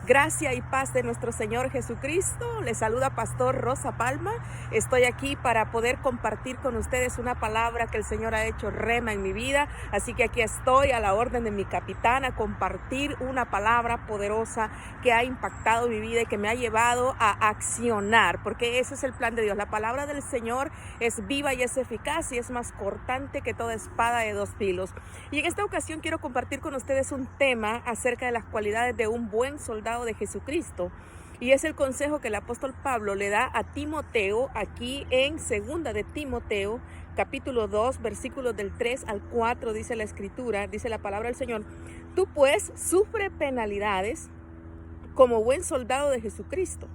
Gracia y paz de nuestro Señor Jesucristo. Les saluda Pastor Rosa Palma. Estoy aquí para poder compartir con ustedes una palabra que el Señor ha hecho rema en mi vida. Así que aquí estoy a la orden de mi capitán a compartir una palabra poderosa que ha impactado mi vida y que me ha llevado a accionar, porque ese es el plan de Dios. La palabra del Señor es viva y es eficaz y es más cortante que toda espada de dos filos. Y en esta ocasión quiero compartir con ustedes un tema acerca de las cualidades de un buen soldado de Jesucristo, y es el consejo que el apóstol Pablo le da a Timoteo aquí en segunda de Timoteo capítulo 2 versículos del 3 al 4. Dice la escritura, dice la palabra del Señor: tú pues sufre penalidades como buen soldado de Jesucristo.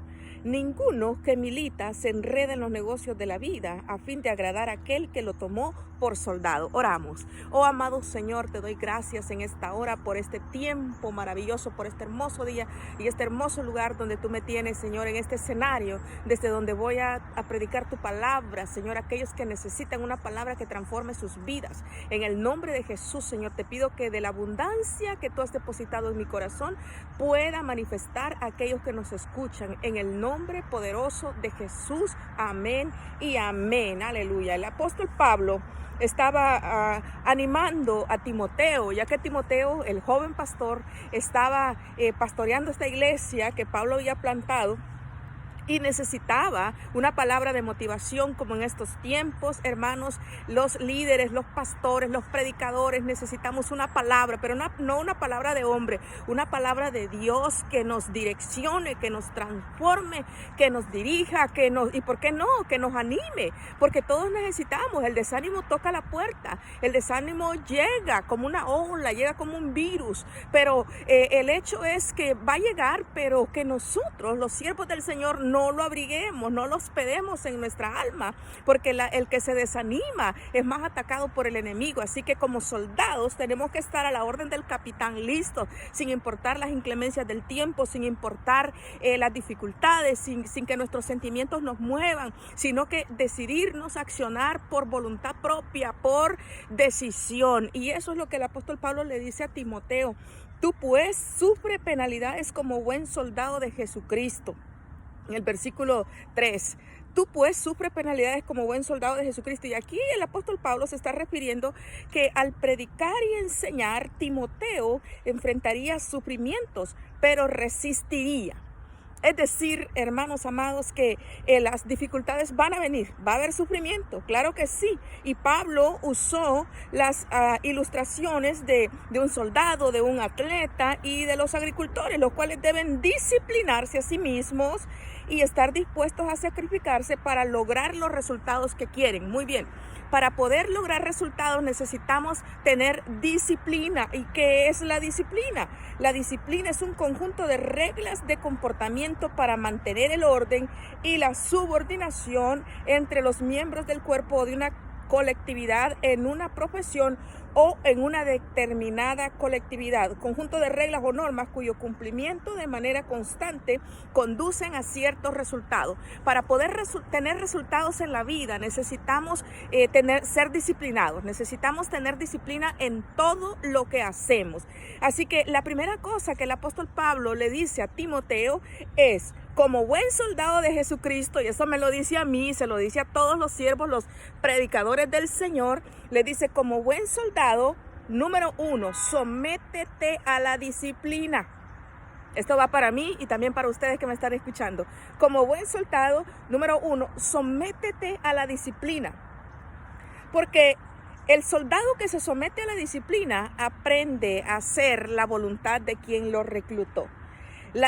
Ninguno que milita se enreda en los negocios de la vida a fin de agradar a aquel que lo tomó por soldado. Oramos. Oh amado Señor, te doy gracias en esta hora por este tiempo maravilloso, por este hermoso día y este hermoso lugar donde tú me tienes, Señor, en este escenario desde donde voy a predicar tu palabra, Señor, aquellos que necesitan una palabra que transforme sus vidas. En el nombre de Jesús, Señor, te pido que de la abundancia que tú has depositado en mi corazón pueda manifestar a aquellos que nos escuchan. En el nombre poderoso de Jesús, amén y amén. Aleluya. El apóstol Pablo estaba animando a Timoteo, ya que Timoteo, el joven pastor, estaba pastoreando esta iglesia que Pablo había plantado y necesitaba una palabra de motivación. Como en estos tiempos, hermanos, los líderes, los pastores, los predicadores necesitamos una palabra, pero no una palabra de hombre, una palabra de Dios que nos direccione, que nos transforme, que nos dirija, y por qué no, que nos anime, porque todos necesitamos. El desánimo toca la puerta, el desánimo llega como una ola, llega como un virus, pero el hecho es que va a llegar, pero que nosotros, los siervos del Señor, no lo abriguemos, no lo hospedemos en nuestra alma, porque el que se desanima es más atacado por el enemigo. Así que como soldados tenemos que estar a la orden del capitán, listos, sin importar las inclemencias del tiempo, sin importar las dificultades, sin que nuestros sentimientos nos muevan, sino que decidirnos a accionar por voluntad propia, por decisión. Y eso es lo que el apóstol Pablo le dice a Timoteo: tú pues sufre penalidades como buen soldado de Jesucristo. En el versículo 3, tú pues sufres penalidades como buen soldado de Jesucristo. Y aquí el apóstol Pablo se está refiriendo que al predicar y enseñar, Timoteo enfrentaría sufrimientos, pero resistiría. Es decir, hermanos amados, que las dificultades van a venir, va a haber sufrimiento, claro que sí. Y Pablo usó las ilustraciones de un soldado, de un atleta y de los agricultores, los cuales deben disciplinarse a sí mismos y estar dispuestos a sacrificarse para lograr los resultados que quieren. Muy bien. Para poder lograr resultados necesitamos tener disciplina. ¿Y qué es la disciplina? La disciplina es un conjunto de reglas de comportamiento para mantener el orden y la subordinación entre los miembros del cuerpo de una colectividad, en una profesión o en una determinada colectividad. Conjunto de reglas o normas cuyo cumplimiento de manera constante conducen a ciertos resultados. Para poder tener resultados en la vida necesitamos ser disciplinados, necesitamos tener disciplina en todo lo que hacemos. Así que la primera cosa que el apóstol Pablo le dice a Timoteo es: como buen soldado de Jesucristo, y eso me lo dice a mí, se lo dice a todos los siervos, los predicadores del Señor, le dice: como buen soldado, número 1, sométete a la disciplina. Esto va para mí y también para ustedes que me están escuchando. Como buen soldado, número 1, sométete a la disciplina. Porque el soldado que se somete a la disciplina aprende a hacer la voluntad de quien lo reclutó.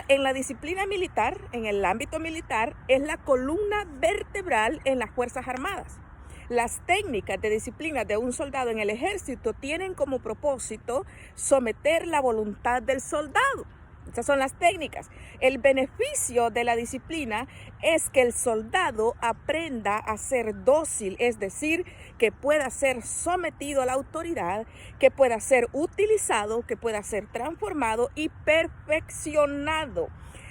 En la disciplina militar, en el ámbito militar, es la columna vertebral en las Fuerzas Armadas. Las técnicas de disciplina de un soldado en el ejército tienen como propósito someter la voluntad del soldado. Estas son las técnicas. El beneficio de la disciplina es que el soldado aprenda a ser dócil, es decir, que pueda ser sometido a la autoridad, que pueda ser utilizado, que pueda ser transformado y perfeccionado.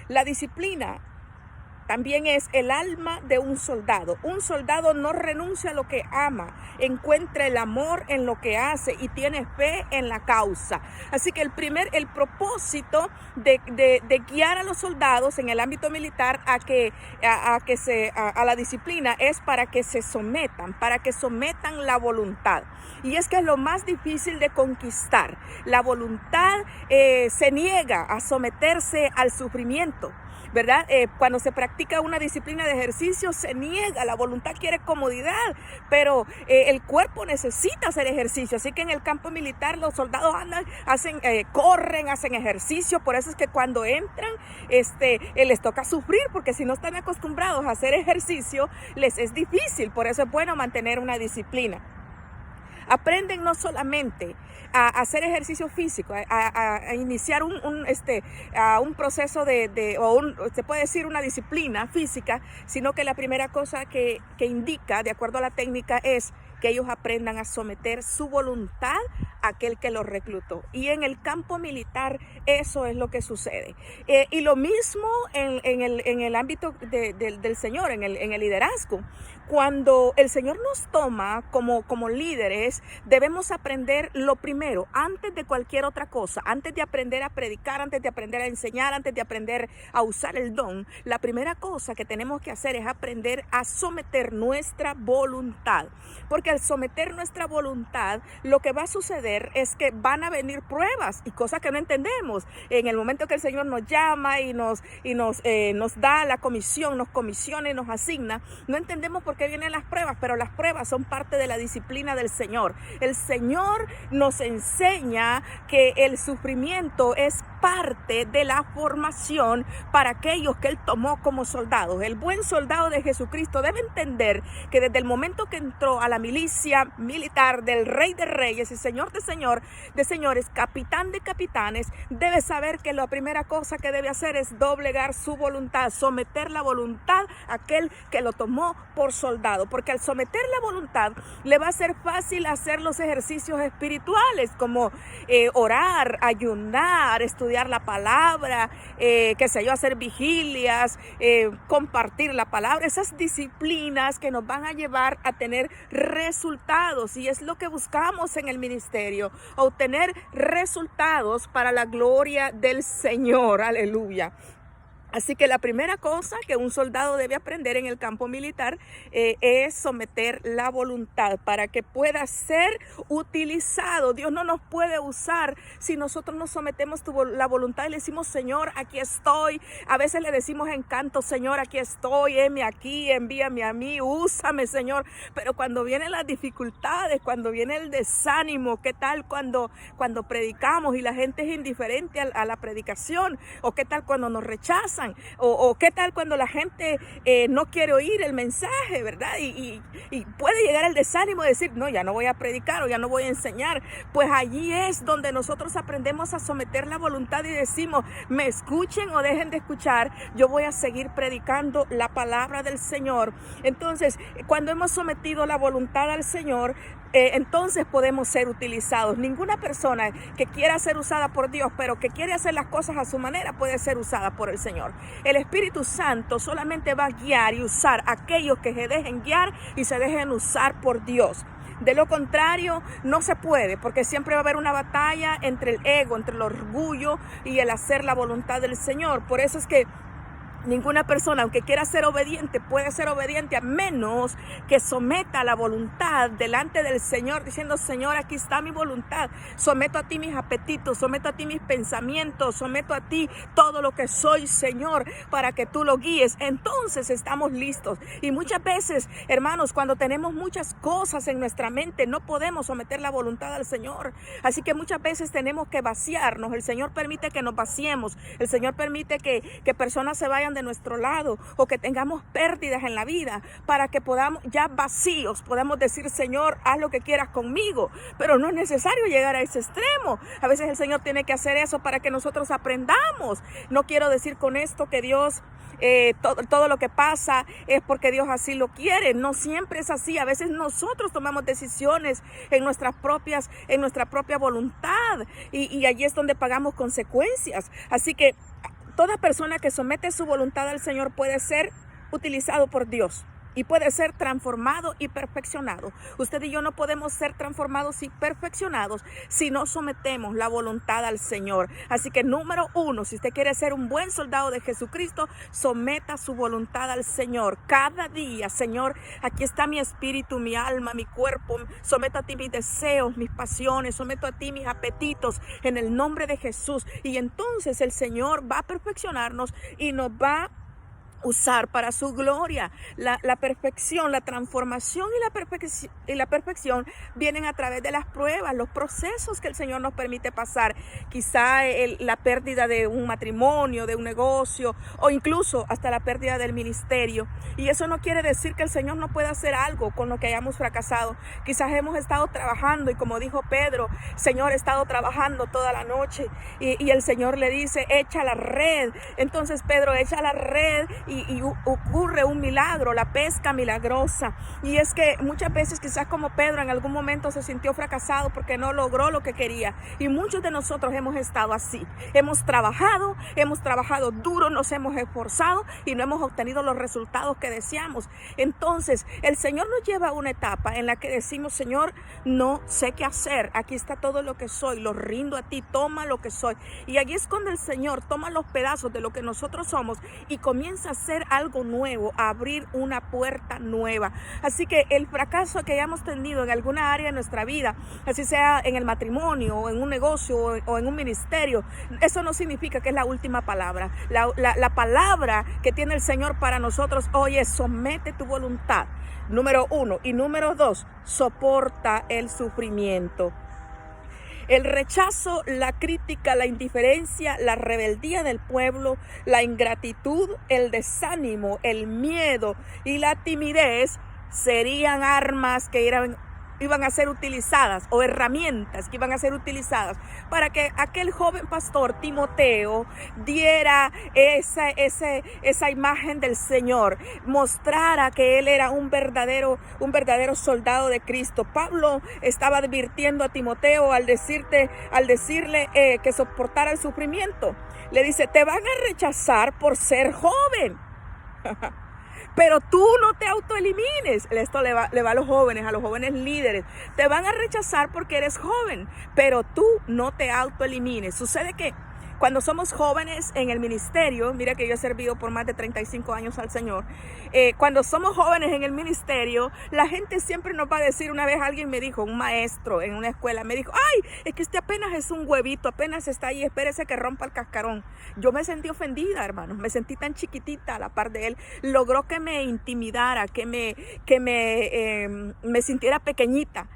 La disciplina también es el alma de un soldado. Un soldado no renuncia a lo que ama, encuentra el amor en lo que hace y tiene fe en la causa. Así que el propósito de guiar a los soldados en el ámbito militar a la disciplina es para que se sometan, la voluntad. Y es que es lo más difícil de conquistar. La voluntad se niega a someterse al sufrimiento, ¿verdad? Cuando se practica una disciplina de ejercicio se niega, la voluntad quiere comodidad, pero el cuerpo necesita hacer ejercicio. Así que en el campo militar los soldados corren, hacen ejercicio. Por eso es que cuando entran les toca sufrir, porque si no están acostumbrados a hacer ejercicio les es difícil. Por eso es bueno mantener una disciplina. Aprenden no solamente a hacer ejercicio físico, a iniciar un proceso se puede decir una disciplina física, sino que la primera cosa que indica, de acuerdo a la técnica, es que ellos aprendan a someter su voluntad a aquel que los reclutó. Y en el campo militar eso es lo que sucede. Y lo mismo en el ámbito del Señor, en el liderazgo. Cuando el Señor nos toma como líderes, debemos aprender lo primero, antes de cualquier otra cosa, antes de aprender a predicar, antes de aprender a enseñar, antes de aprender a usar el don. La primera cosa que tenemos que hacer es aprender a someter nuestra voluntad. Porque al someter nuestra voluntad, lo que va a suceder es que van a venir pruebas y cosas que no entendemos. En el momento que el Señor nos llama y nos da la comisión, nos comisiona y nos asigna, no entendemos por qué vienen las pruebas, pero las pruebas son parte de la disciplina del Señor. El Señor nos enseña que el sufrimiento es parte de la formación para aquellos que Él tomó como soldados. El buen soldado de Jesucristo debe entender que desde el momento que entró a la milicia militar del Rey de Reyes y Señor de Señores, capitán de capitanes, debe saber que la primera cosa que debe hacer es doblegar su voluntad, someter la voluntad a aquel que lo tomó por soldado, porque al someter la voluntad le va a ser fácil hacer los ejercicios espirituales como orar, ayunar, estudiar la palabra, hacer vigilias, compartir la palabra, esas disciplinas que nos van a llevar a tener resultados, y es lo que buscamos en el ministerio, obtener resultados para la gloria del Señor. Aleluya. Así que la primera cosa que un soldado debe aprender en el campo militar es someter la voluntad para que pueda ser utilizado. Dios no nos puede usar si nosotros no sometemos la voluntad y le decimos: Señor, aquí estoy. A veces le decimos en canto: Señor, aquí estoy, heme aquí, envíame a mí, úsame, Señor. Pero cuando vienen las dificultades, cuando viene el desánimo, ¿qué tal cuando predicamos y la gente es indiferente a la predicación? ¿O qué tal cuando nos rechazan? O qué tal cuando la gente no quiere oír el mensaje, ¿verdad? Y puede llegar el desánimo de decir: no, ya no voy a predicar o ya no voy a enseñar. Pues allí es donde nosotros aprendemos a someter la voluntad y decimos: me escuchen o dejen de escuchar, yo voy a seguir predicando la palabra del Señor. Entonces, cuando hemos sometido la voluntad al Señor, entonces podemos ser utilizados. Ninguna persona que quiera ser usada por Dios, pero que quiere hacer las cosas a su manera, puede ser usada por el Señor. El Espíritu Santo solamente va a guiar y usar a aquellos que se dejen guiar y se dejen usar por Dios. De lo contrario, no se puede, porque siempre va a haber una batalla entre el ego, entre el orgullo y el hacer la voluntad del Señor. Por eso es que ninguna persona, aunque quiera ser obediente, puede ser obediente a menos que someta la voluntad delante del Señor, diciendo: Señor, aquí está mi voluntad, someto a ti mis apetitos, someto a ti mis pensamientos, someto a ti todo lo que soy, Señor, para que tú lo guíes. Entonces estamos listos. Y muchas veces, hermanos, cuando tenemos muchas cosas en nuestra mente, no podemos someter la voluntad al Señor. Así que muchas veces tenemos que vaciarnos. El Señor permite que nos vaciemos. El Señor permite que personas se vayan de nuestro lado o que tengamos pérdidas en la vida para que podamos, ya vacíos, podamos decir: Señor, haz lo que quieras conmigo. Pero no es necesario llegar a ese extremo. A veces el Señor tiene que hacer eso para que nosotros aprendamos. No quiero decir con esto que Dios todo lo que pasa es porque Dios así lo quiere. No siempre es así. A veces nosotros tomamos decisiones en nuestra propia voluntad y allí es donde pagamos consecuencias. Así que toda persona que somete su voluntad al Señor puede ser utilizado por Dios y puede ser transformado y perfeccionado. Usted y yo no podemos ser transformados y perfeccionados si no sometemos la voluntad al Señor. Así que número uno, si usted quiere ser un buen soldado de Jesucristo, someta su voluntad al Señor. Cada día, Señor, aquí está mi espíritu, mi alma, mi cuerpo. Someto a ti mis deseos, mis pasiones, someto a ti mis apetitos en el nombre de Jesús. Y entonces el Señor va a perfeccionarnos y nos va a usar para su gloria. La perfección, la transformación y la perfección vienen a través de las pruebas, los procesos que el Señor nos permite pasar. Quizá la pérdida de un matrimonio, de un negocio, o incluso hasta la pérdida del ministerio. Y eso no quiere decir que el Señor no pueda hacer algo con lo que hayamos fracasado. Quizás hemos estado trabajando y, como dijo Pedro, Señor, he estado trabajando toda la noche, y el Señor le dice, echa la red. Entonces Pedro echa la red y ocurre un milagro, la pesca milagrosa. Y es que muchas veces, quizás como Pedro, en algún momento se sintió fracasado porque no logró lo que quería. Y muchos de nosotros hemos estado así. Hemos trabajado duro, nos hemos esforzado y no hemos obtenido los resultados que deseamos. Entonces el Señor nos lleva a una etapa en la que decimos, Señor, no sé qué hacer. Aquí está todo lo que soy, lo rindo a ti, toma lo que soy. Y allí es cuando el Señor toma los pedazos de lo que nosotros somos y comienza a hacer algo nuevo, a abrir una puerta nueva. Así que el fracaso que hayamos tenido en alguna área de nuestra vida, así sea en el matrimonio o en un negocio o en un ministerio, eso no significa que es la última palabra. La palabra que tiene el Señor para nosotros hoy es: somete tu voluntad, número uno, y número dos, soporta el sufrimiento. El rechazo, la crítica, la indiferencia, la rebeldía del pueblo, la ingratitud, el desánimo, el miedo y la timidez serían armas que iban a ser utilizadas, o herramientas que iban a ser utilizadas para que aquel joven pastor Timoteo diera esa imagen del Señor, mostrara que él era un verdadero soldado de Cristo. Pablo estaba advirtiendo a Timoteo al decirle que soportara el sufrimiento. Le dice: te van a rechazar por ser joven. Pero tú no te autoelimines. Esto le va a los jóvenes líderes. Te van a rechazar porque eres joven, pero tú no te autoelimines. Sucede que cuando somos jóvenes en el ministerio, mira que yo he servido por más de 35 años al Señor. Cuando somos jóvenes en el ministerio, la gente siempre nos va a decir. Una vez alguien me dijo, un maestro en una escuela, me dijo: ay, es que usted apenas es un huevito, apenas está ahí, espérese que rompa el cascarón. Yo me sentí ofendida, hermanos, me sentí tan chiquitita a la par de él. Logró que me intimidara, que me sintiera pequeñita.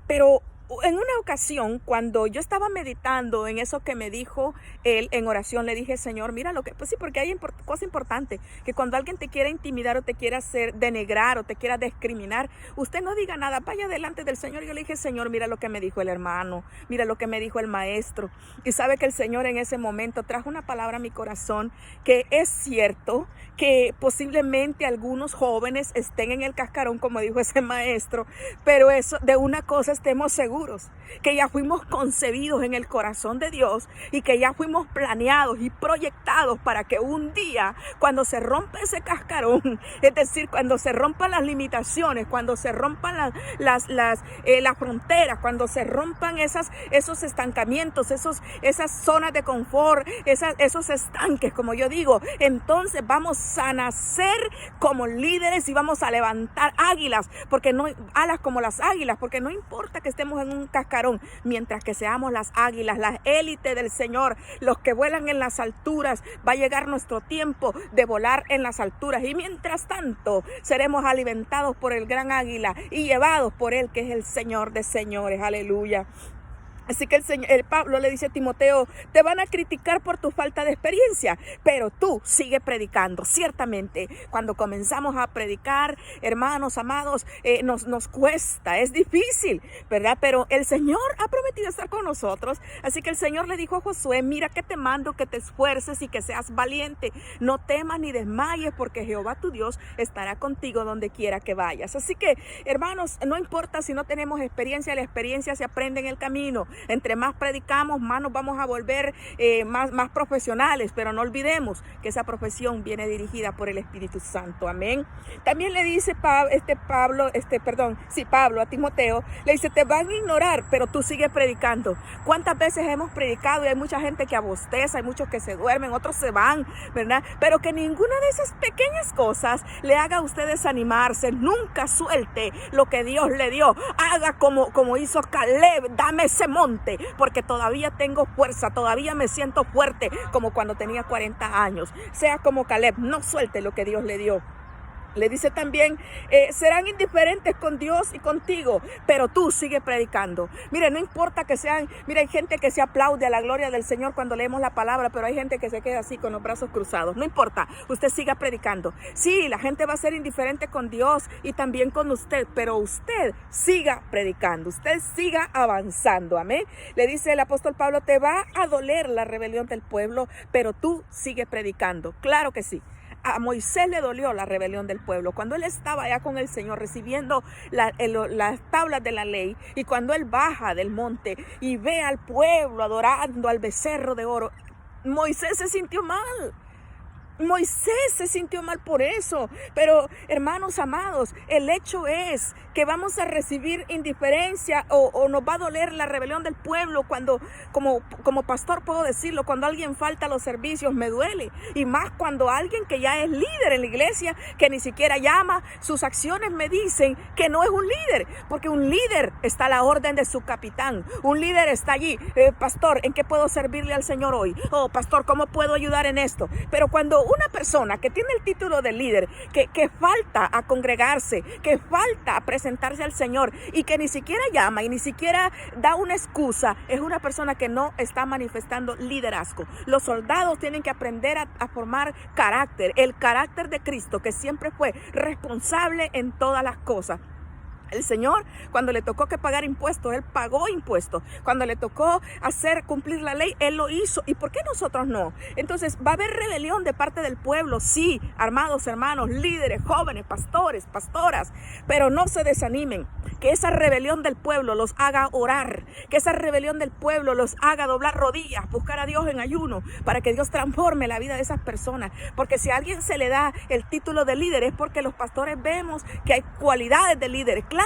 Pero en una ocasión, cuando yo estaba meditando en eso que me dijo él en oración, le dije: Señor, mira lo que... Pues sí, porque hay cosa importante, que cuando alguien te quiera intimidar o te quiera hacer denigrar o te quiera discriminar, usted no diga nada, vaya delante del Señor. Yo le dije: Señor, mira lo que me dijo el hermano, mira lo que me dijo el maestro. Y sabe que el Señor en ese momento trajo una palabra a mi corazón, que es cierto que posiblemente algunos jóvenes estén en el cascarón, como dijo ese maestro, pero eso, de una cosa estemos seguros, que ya fuimos concebidos en el corazón de Dios y que ya fuimos planeados y proyectados para que un día, cuando se rompa ese cascarón, es decir, cuando se rompan las limitaciones, cuando se rompan las fronteras, cuando se rompan esos estancamientos, esas zonas de confort, esos estanques, como yo digo, entonces vamos a nacer como líderes y vamos a levantar águilas, porque no alas como las águilas, porque no importa que estemos en un cascarón, mientras que seamos las águilas, las élites del Señor, los que vuelan en las alturas, va a llegar nuestro tiempo de volar en las alturas, y mientras tanto seremos alimentados por el gran águila y llevados por él, que es el Señor de señores. Aleluya. Así que el Pablo le dice a Timoteo: te van a criticar por tu falta de experiencia, pero tú sigue predicando. Ciertamente, cuando comenzamos a predicar, hermanos amados, nos cuesta, es difícil, ¿verdad? Pero el Señor ha prometido estar con nosotros. Así que el Señor le dijo a Josué: mira que te mando que te esfuerces y que seas valiente. No temas ni desmayes, porque Jehová tu Dios estará contigo donde quiera que vayas. Así que, hermanos, no importa si no tenemos experiencia, la experiencia se aprende en el camino. Entre más predicamos, más nos vamos a volver más profesionales, pero no olvidemos que esa profesión viene dirigida por el Espíritu Santo. Amén. También le dice Pablo a Timoteo, le dice, te van a ignorar, pero tú sigues predicando. ¿Cuántas veces hemos predicado y hay mucha gente que abosteza, hay muchos que se duermen, otros se van, ¿verdad? Pero que ninguna de esas pequeñas cosas le haga a usted desanimarse. Nunca suelte lo que Dios le dio. Haga como hizo Caleb, dame ese monte, porque todavía tengo fuerza, todavía me siento fuerte, como cuando tenía 40 años. Sea como Caleb, no suelte lo que Dios le dio. Le dice también, serán indiferentes con Dios y contigo, pero tú sigue predicando. Mire, no importa que sean, mire, hay gente que se aplaude a la gloria del Señor cuando leemos la palabra, pero hay gente que se queda así con los brazos cruzados. No importa, usted siga predicando. Sí, la gente va a ser indiferente con Dios y también con usted, pero usted siga predicando, usted siga avanzando. Amén. Le dice el apóstol Pablo, te va a doler la rebelión del pueblo, pero tú sigue predicando. Claro que sí. A Moisés le dolió la rebelión del pueblo cuando él estaba allá con el Señor recibiendo las tablas de la ley, y cuando él baja del monte y ve al pueblo adorando al becerro de oro, Moisés se sintió mal. Moisés se sintió mal por eso, pero hermanos amados, el hecho es que vamos a recibir indiferencia o nos va a doler la rebelión del pueblo cuando, como pastor puedo decirlo, cuando alguien falta a los servicios me duele, y más cuando alguien que ya es líder en la iglesia, que ni siquiera llama, sus acciones me dicen que no es un líder, porque un líder está a la orden de su capitán, un líder está allí, pastor, ¿en qué puedo servirle al Señor hoy? Oh, pastor, ¿cómo puedo ayudar en esto? Pero cuando una persona que tiene el título de líder, que falta a congregarse, que falta a presentarse al Señor y que ni siquiera llama y ni siquiera da una excusa, es una persona que no está manifestando liderazgo. Los soldados tienen que aprender a formar carácter, el carácter de Cristo, que siempre fue responsable en todas las cosas. El Señor, cuando le tocó que pagar impuestos, Él pagó impuestos. Cuando le tocó cumplir la ley, Él lo hizo. ¿Y por qué nosotros no? Entonces, va a haber rebelión de parte del pueblo. Sí, amados hermanos, líderes, jóvenes, pastores, pastoras. Pero no se desanimen. Que esa rebelión del pueblo los haga orar. Que esa rebelión del pueblo los haga doblar rodillas, buscar a Dios en ayuno, para que Dios transforme la vida de esas personas. Porque si a alguien se le da el título de líder, es porque los pastores vemos que hay cualidades de líderes. Claro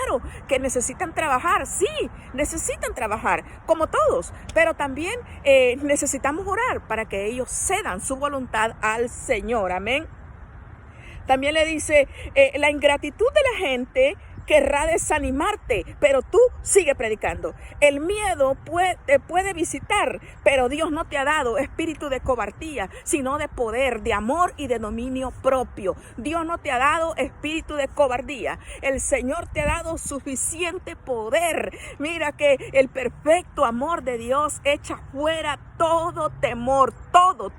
que necesitan trabajar, sí, necesitan trabajar, como todos, pero también necesitamos orar para que ellos cedan su voluntad al Señor. Amén. También le dice, la ingratitud de la gente querrá desanimarte, pero tú sigue predicando. El miedo te puede visitar, pero Dios no te ha dado espíritu de cobardía, sino de poder, de amor y de dominio propio. Dios no te ha dado espíritu de cobardía. El Señor te ha dado suficiente poder. Mira que el perfecto amor de Dios echa fuera todo temor, todo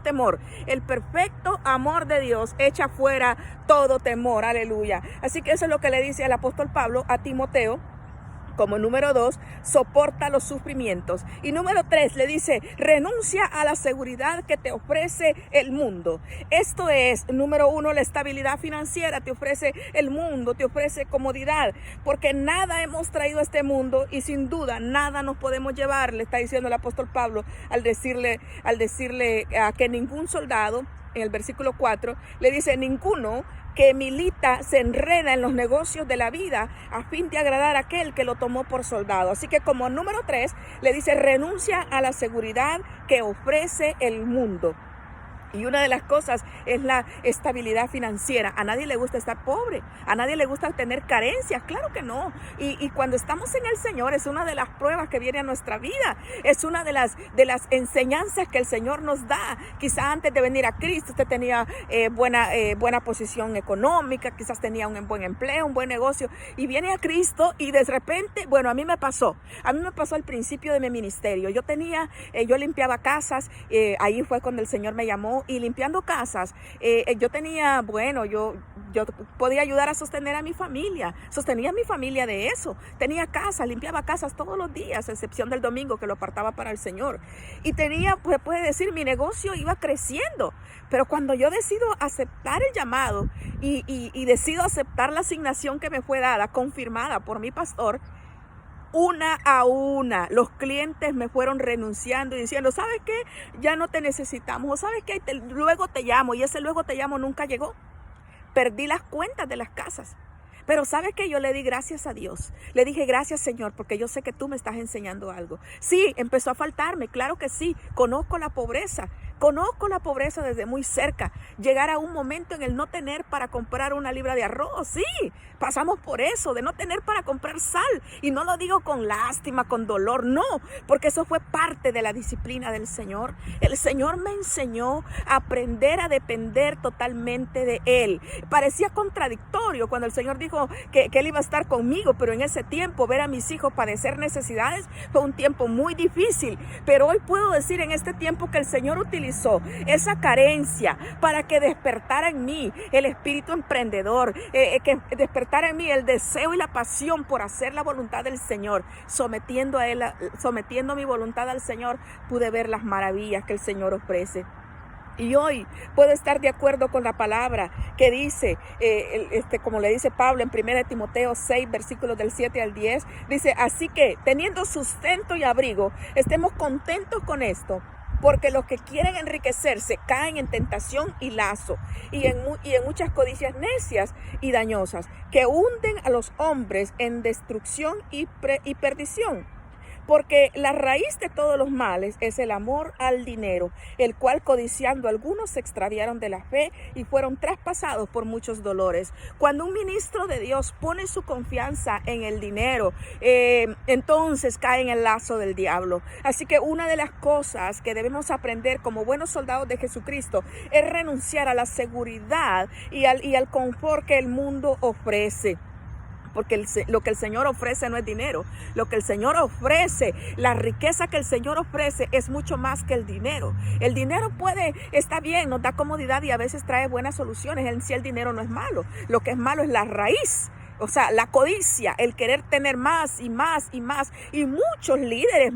temor. El perfecto amor de Dios echa fuera todo temor. Aleluya. Así que eso es lo que le dice el apóstol Pablo a Timoteo. Como número 2, soporta los sufrimientos. Y número 3, le dice, renuncia a la seguridad que te ofrece el mundo. Esto es, número 1, la estabilidad financiera. Te ofrece el mundo, te ofrece comodidad. Porque nada hemos traído a este mundo y sin duda nada nos podemos llevar, le está diciendo el apóstol Pablo al decirle a que ningún soldado, en el versículo 4, le dice, ninguno que milita se enreda en los negocios de la vida a fin de agradar a aquel que lo tomó por soldado. Así que como número 3 le dice, renuncia a la seguridad que ofrece el mundo. Y una de las cosas es la estabilidad financiera. A nadie le gusta estar pobre, a nadie le gusta tener carencias, claro que no. Y cuando estamos en el Señor es una de las pruebas que viene a nuestra vida, es una de las enseñanzas que el Señor nos da. Quizá antes de venir a Cristo usted tenía buena posición económica, quizás tenía un buen empleo, un buen negocio, y viene a Cristo y de repente, bueno, a mí me pasó al principio de mi ministerio. Yo limpiaba casas, ahí fue cuando el Señor me llamó. Y limpiando casas, yo podía ayudar a sostener a mi familia, sostenía a mi familia de eso. Tenía casas, limpiaba casas todos los días, a excepción del domingo que lo apartaba para el Señor. Y puede decir, mi negocio iba creciendo. Pero cuando yo decido aceptar el llamado y decido aceptar la asignación que me fue dada, confirmada por mi pastor, una a una. Los clientes me fueron renunciando y diciendo, ¿sabes qué? Ya no te necesitamos. O ¿sabes qué? Luego te llamo. Y ese luego te llamo nunca llegó. Perdí las cuentas de las casas. Pero ¿sabes qué? Yo le di gracias a Dios. Le dije, gracias, Señor, porque yo sé que tú me estás enseñando algo. Sí, empezó a faltarme, claro que sí. Conozco la pobreza desde muy cerca. Llegar a un momento en el no tener para comprar una libra de arroz. Sí, pasamos por eso, de no tener para comprar sal. Y no lo digo con lástima, con dolor, no, porque eso fue parte de la disciplina del Señor. El Señor me enseñó a aprender a depender totalmente de Él. Parecía contradictorio cuando el Señor dijo que Él iba a estar conmigo, pero en ese tiempo ver a mis hijos padecer necesidades fue un tiempo muy difícil. Pero hoy puedo decir en este tiempo que el Señor utilizó esa carencia para que despertara en mí el espíritu emprendedor, que despertara en mí el deseo y la pasión por hacer la voluntad del Señor. Sometiendo mi voluntad al Señor, pude ver las maravillas que el Señor ofrece. Y hoy puedo estar de acuerdo con la palabra que dice, como le dice Pablo en 1 Timoteo 6, versículos del 7 al 10, dice, así que teniendo sustento y abrigo, estemos contentos con esto, porque los que quieren enriquecerse caen en tentación y lazo, y en muchas codicias necias y dañosas, que hunden a los hombres en destrucción y perdición. Porque la raíz de todos los males es el amor al dinero, el cual codiciando algunos se extraviaron de la fe y fueron traspasados por muchos dolores. Cuando un ministro de Dios pone su confianza en el dinero, entonces cae en el lazo del diablo. Así que una de las cosas que debemos aprender como buenos soldados de Jesucristo es renunciar a la seguridad y al confort que el mundo ofrece. Porque lo que el Señor ofrece no es dinero. Lo que el Señor ofrece, la riqueza que el Señor ofrece es mucho más que el dinero. El dinero está bien, nos da comodidad y a veces trae buenas soluciones. En sí el dinero no es malo. Lo que es malo es la raíz. O sea, la codicia, el querer tener más y más y más. Y muchos líderes,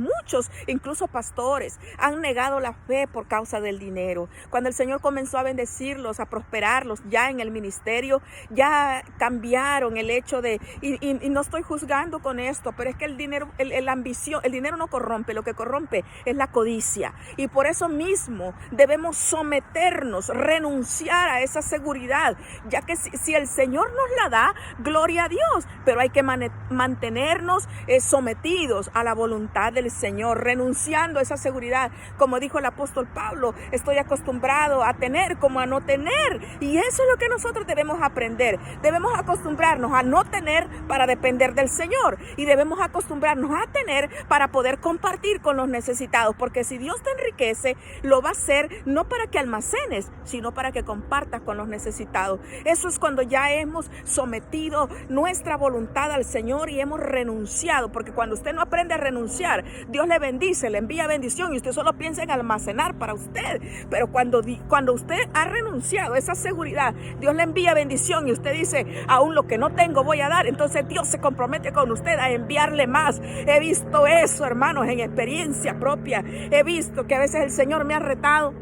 incluso pastores, han negado la fe por causa del dinero. Cuando el Señor comenzó a bendecirlos, a prosperarlos ya en el ministerio, ya cambiaron el hecho de, y no estoy juzgando con esto, pero es que el dinero, la ambición, el dinero no corrompe, lo que corrompe es la codicia. Y por eso mismo debemos someternos, renunciar a esa seguridad, ya que si el Señor nos la da, gloria a Dios, pero hay que mantenernos sometidos a la voluntad del Señor, renunciando a esa seguridad. Como dijo el apóstol Pablo, estoy acostumbrado a tener como a no tener, y eso es lo que nosotros debemos aprender. Debemos acostumbrarnos a no tener para depender del Señor, y debemos acostumbrarnos a tener para poder compartir con los necesitados, porque si Dios te enriquece, lo va a hacer no para que almacenes, sino para que compartas con los necesitados. Eso es cuando ya hemos sometido nuestra voluntad al Señor y hemos renunciado, porque cuando usted no aprende a renunciar, Dios le bendice, le envía bendición y usted solo piensa en almacenar para usted. Pero cuando usted ha renunciado a esa seguridad, Dios le envía bendición y usted dice, aún lo que no tengo voy a dar, entonces Dios se compromete con usted a enviarle más. He visto eso, hermanos, en experiencia propia. He visto que a veces el Señor me ha retado,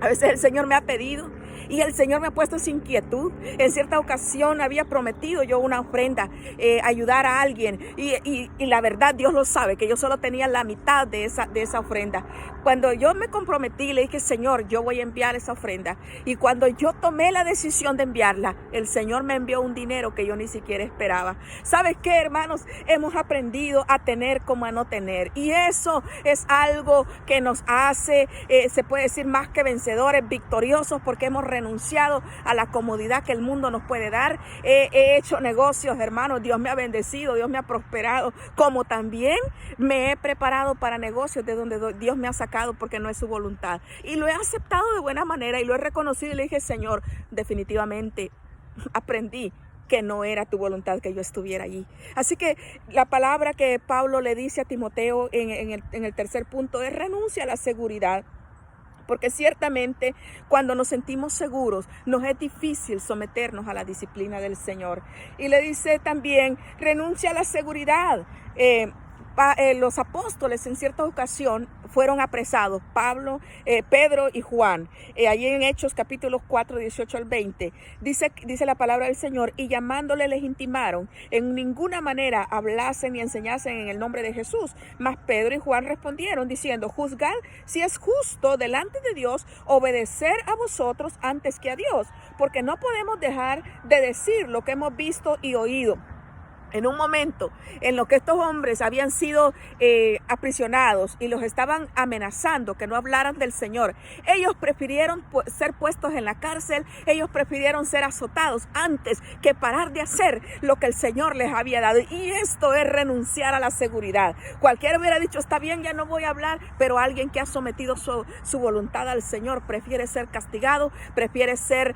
a veces el Señor me ha pedido, y el Señor me ha puesto esa inquietud. En cierta ocasión había prometido yo una ofrenda, ayudar a alguien. Y la verdad, Dios lo sabe, que yo solo tenía la mitad de esa ofrenda. Cuando yo me comprometí, le dije, Señor, yo voy a enviar esa ofrenda. Y cuando yo tomé la decisión de enviarla, el Señor me envió un dinero que yo ni siquiera esperaba. ¿Sabes qué, hermanos? Hemos aprendido a tener como a no tener. Y eso es algo que nos hace, se puede decir, más que vencedores, victoriosos, porque hemos renunciado a la comodidad que el mundo nos puede dar. He hecho negocios, hermanos, Dios me ha bendecido, Dios me ha prosperado, como también me he preparado para negocios de donde Dios me ha sacado porque no es su voluntad. Y lo he aceptado de buena manera y lo he reconocido y le dije, Señor, definitivamente aprendí que no era tu voluntad que yo estuviera allí. Así que la palabra que Pablo le dice a Timoteo en el tercer punto es renuncia a la seguridad. Porque ciertamente cuando nos sentimos seguros, nos es difícil someternos a la disciplina del Señor. Y le dice también, renuncia a la seguridad. los apóstoles en cierta ocasión fueron apresados, Pedro y Juan. Allí en Hechos capítulos 4, 18 al 20, dice la palabra del Señor, y llamándole les intimaron en ninguna manera hablasen ni enseñasen en el nombre de Jesús. Mas Pedro y Juan respondieron diciendo, juzgad si es justo delante de Dios obedecer a vosotros antes que a Dios, porque no podemos dejar de decir lo que hemos visto y oído. En un momento en lo que estos hombres habían sido aprisionados y los estaban amenazando que no hablaran del Señor, ellos prefirieron ser puestos en la cárcel, ellos prefirieron ser azotados antes que parar de hacer lo que el Señor les había dado. Y esto es renunciar a la seguridad. Cualquiera hubiera dicho, está bien, ya no voy a hablar, pero alguien que ha sometido su voluntad al Señor prefiere ser castigado, prefiere ser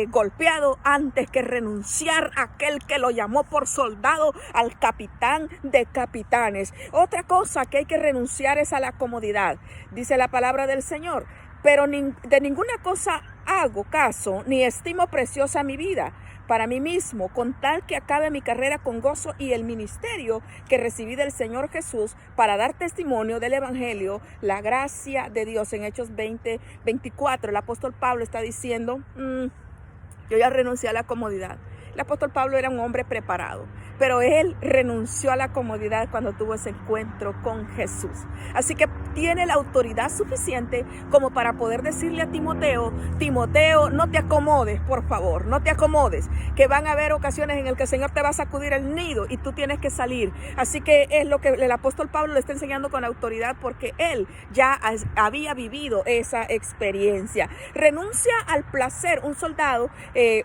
golpeado antes que renunciar a aquel que lo llamó por soldado, al capitán de capitanes. Otra cosa que hay que renunciar es a la comodidad. Dice la palabra del Señor, pero de ninguna cosa hago caso, ni estimo preciosa mi vida para mí mismo, con tal que acabe mi carrera con gozo y el ministerio que recibí del Señor Jesús para dar testimonio del Evangelio, la gracia de Dios. En Hechos 20, 24, el apóstol Pablo está diciendo, yo ya renuncié a la comodidad. El apóstol Pablo era un hombre preparado, pero él renunció a la comodidad cuando tuvo ese encuentro con Jesús. Así que tiene la autoridad suficiente como para poder decirle a Timoteo, no te acomodes, por favor, no te acomodes, que van a haber ocasiones en las que el Señor te va a sacudir el nido y tú tienes que salir. Así que es lo que el apóstol Pablo le está enseñando con autoridad, porque él ya había vivido esa experiencia. Renuncia al placer. Un soldado,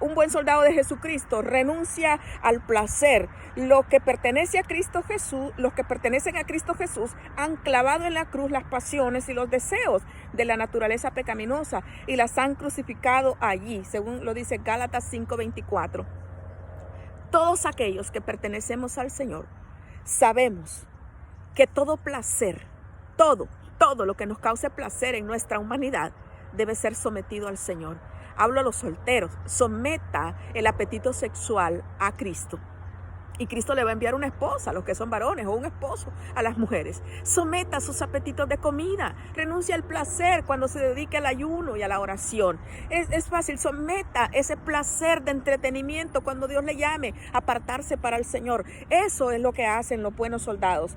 un buen soldado de Jesucristo, renuncia al placer. Lo que pertenece a Cristo Jesús, los que pertenecen a Cristo Jesús han clavado en la cruz las pasiones y los deseos de la naturaleza pecaminosa y las han crucificado allí, según lo dice Gálatas 5:24. Todos aquellos que pertenecemos al Señor sabemos que todo placer, todo lo que nos cause placer en nuestra humanidad debe ser sometido al Señor. Hablo a los solteros, someta el apetito sexual a Cristo. Y Cristo le va a enviar una esposa a los que son varones, o un esposo a las mujeres. Someta sus apetitos de comida. Renuncia al placer cuando se dedique al ayuno y a la oración. Es fácil. Someta ese placer de entretenimiento cuando Dios le llame a apartarse para el Señor. Eso es lo que hacen los buenos soldados.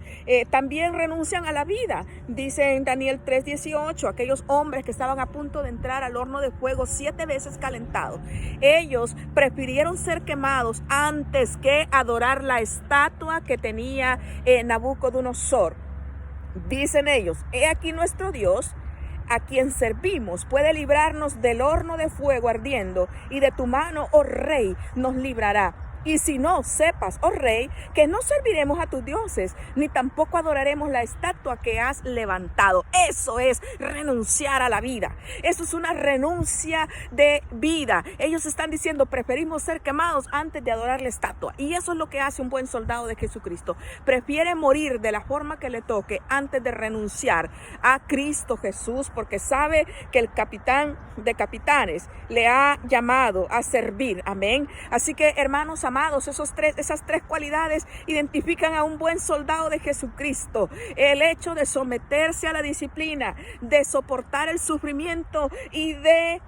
También renuncian a la vida. Dice en Daniel 3:18, aquellos hombres que estaban a punto de entrar al horno de fuego 7 veces calentado. Ellos prefirieron ser quemados antes que adorar la estatua que tenía Nabucodonosor. Dicen ellos, he aquí nuestro Dios, a quien servimos, puede librarnos del horno de fuego ardiendo, y de tu mano, oh rey, nos librará. Y si no, sepas, oh rey, que no serviremos a tus dioses, ni tampoco adoraremos la estatua que has levantado. Eso es renunciar a la vida. Eso es una renuncia de vida. Ellos están diciendo, preferimos ser quemados antes de adorar la estatua. Y eso es lo que hace un buen soldado de Jesucristo. Prefiere morir de la forma que le toque antes de renunciar a Cristo Jesús, porque sabe que el capitán de capitanes le ha llamado a servir. Amén. Así que, hermanos amados, esas tres cualidades identifican a un buen soldado de Jesucristo. El hecho de someterse a la disciplina, de soportar el sufrimiento y de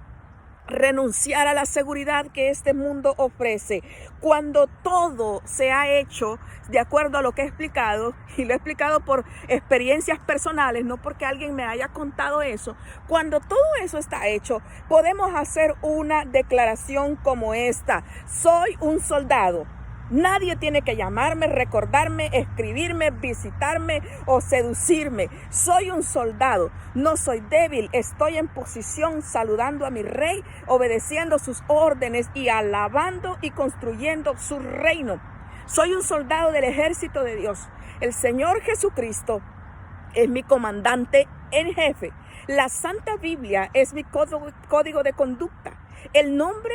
renunciar a la seguridad que este mundo ofrece. Cuando todo se ha hecho de acuerdo a lo que he explicado, y lo he explicado por experiencias personales, no porque alguien me haya contado eso, cuando todo eso está hecho, podemos hacer una declaración como esta: soy un soldado. Nadie tiene que llamarme, recordarme, escribirme, visitarme o seducirme. Soy un soldado, no soy débil, estoy en posición saludando a mi rey, obedeciendo sus órdenes y alabando y construyendo su reino. Soy un soldado del ejército de Dios. El Señor Jesucristo es mi comandante en jefe. La Santa Biblia es mi código de conducta. El nombre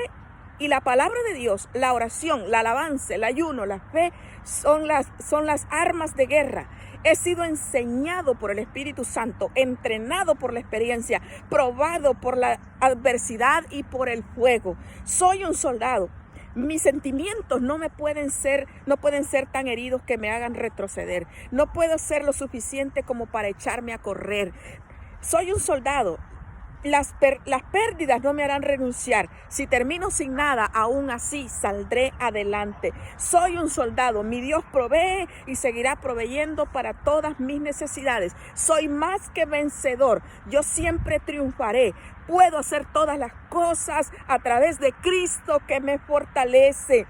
y la palabra de Dios, la oración, la alabanza, el ayuno, la fe son las armas de guerra. He sido enseñado por el Espíritu Santo, entrenado por la experiencia, probado por la adversidad y por el fuego. Soy un soldado. Mis sentimientos no pueden ser tan heridos que me hagan retroceder. No puedo ser lo suficiente como para echarme a correr. Soy un soldado. Las pérdidas no me harán renunciar. Si termino sin nada, aún así saldré adelante. Soy un soldado. Mi Dios provee y seguirá proveyendo para todas mis necesidades. Soy más que vencedor. Yo siempre triunfaré. Puedo hacer todas las cosas a través de Cristo que me fortalece.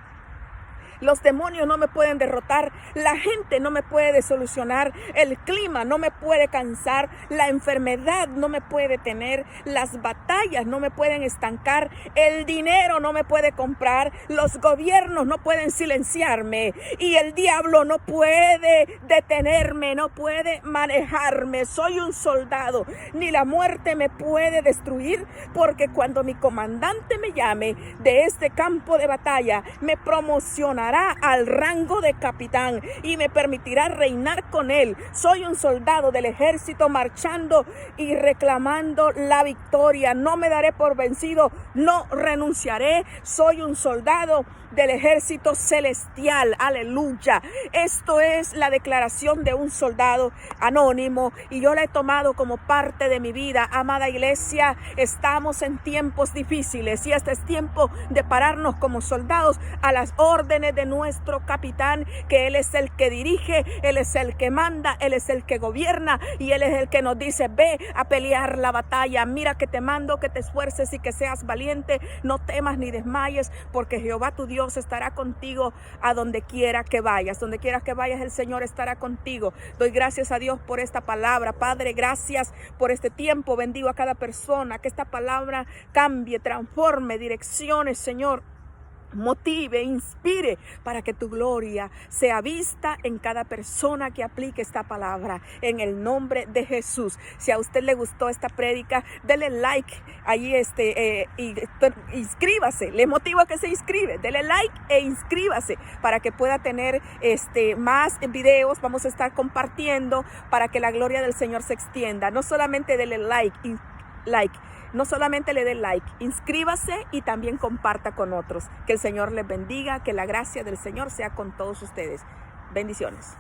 Los demonios no me pueden derrotar, la gente no me puede solucionar, el clima no me puede cansar, la enfermedad no me puede detener, las batallas no me pueden estancar, el dinero no me puede comprar, los gobiernos no pueden silenciarme y el diablo no puede detenerme, no puede manejarme. Soy un soldado, ni la muerte me puede destruir, porque cuando mi comandante me llame de este campo de batalla, me promocionará al rango de capitán y me permitirá reinar con él. Soy un soldado del ejército marchando y reclamando la victoria. No me daré por vencido, no renunciaré. Soy un soldado del ejército celestial. Aleluya. Esto es la declaración de un soldado anónimo y yo la he tomado como parte de mi vida. Amada iglesia, estamos en tiempos difíciles y este es tiempo de pararnos como soldados a las órdenes de nuestro capitán, que Él es el que dirige, Él es el que manda, Él es el que gobierna y Él es el que nos dice: ve a pelear la batalla. Mira que te mando que te esfuerces y que seas valiente. No temas ni desmayes, porque Jehová tu Dios estará contigo a donde quiera que vayas. Donde quiera que vayas, el Señor estará contigo. Doy gracias a Dios por esta palabra. Padre, gracias por este tiempo. Bendigo a cada persona. Que esta palabra cambie, transforme, direcciones, Señor. Motive, inspire para que tu gloria sea vista en cada persona que aplique esta palabra, en el nombre de Jesús. Si a usted le gustó esta prédica, dele like ahí y inscríbase. Le motivo a que se inscribe. Dele like e inscríbase para que pueda tener más videos. Vamos a estar compartiendo para que la gloria del Señor se extienda. No solamente dele like. No solamente le dé like, inscríbase y también comparta con otros. Que el Señor les bendiga, que la gracia del Señor sea con todos ustedes. Bendiciones.